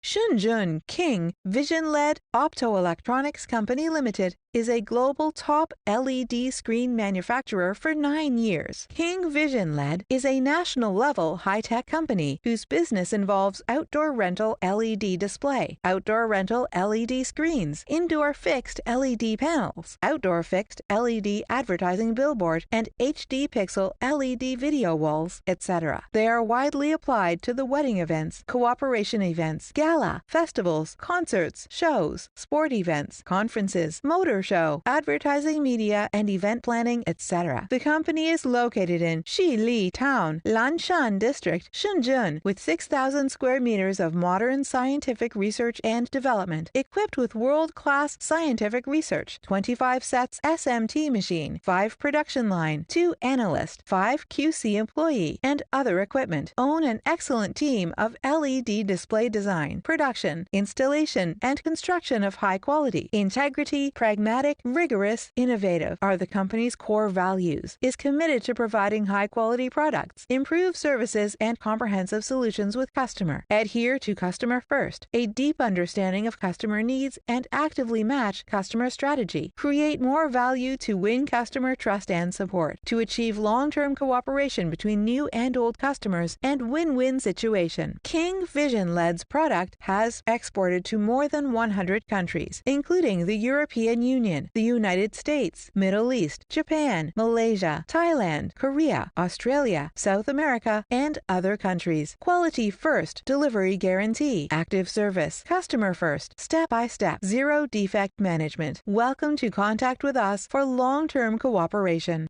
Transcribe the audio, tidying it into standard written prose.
Shenzhen King Visionled Optoelectronics Company Limited is a global top LED screen manufacturer for 9 years. King Visionled is a national-level high-tech company whose business involves outdoor rental LED display, outdoor rental LED screens, indoor fixed LED panels, outdoor fixed LED advertising billboard, and HD pixel LED video walls, etc. They are widely applied to the wedding events, cooperation events, gala, festivals, concerts, shows, sport events, conferences, motor show, advertising media, and event planning, etc. The company is located in Xili Town, Lanshan District, Shenzhen, with 6,000 square meters of modern scientific research and development, equipped with world-class scientific research, 25 sets SMT machine, 5 production line, 2 analyst, 5 QC employee, and other equipment. Own an excellent team of LED display design, production, installation, and construction of high quality. Integrity, pragmatic, rigorous, innovative are the company's core values. Is committed to providing high-quality products, improve services, and comprehensive solutions with customer. Adhere to customer first, a deep understanding of customer needs, and actively match customer strategy. Create more value to win customer trust and support. To achieve long-term cooperation between new and old customers and win-win situation. King Visionled's product has exported to more than 100 countries, including the European Union, the United States, Middle East, Japan, Malaysia, Thailand, Korea, Australia, South America, and other countries. Quality first, delivery guarantee, active service, customer first, step-by-step, zero defect management. Welcome to contact with us for long-term cooperation.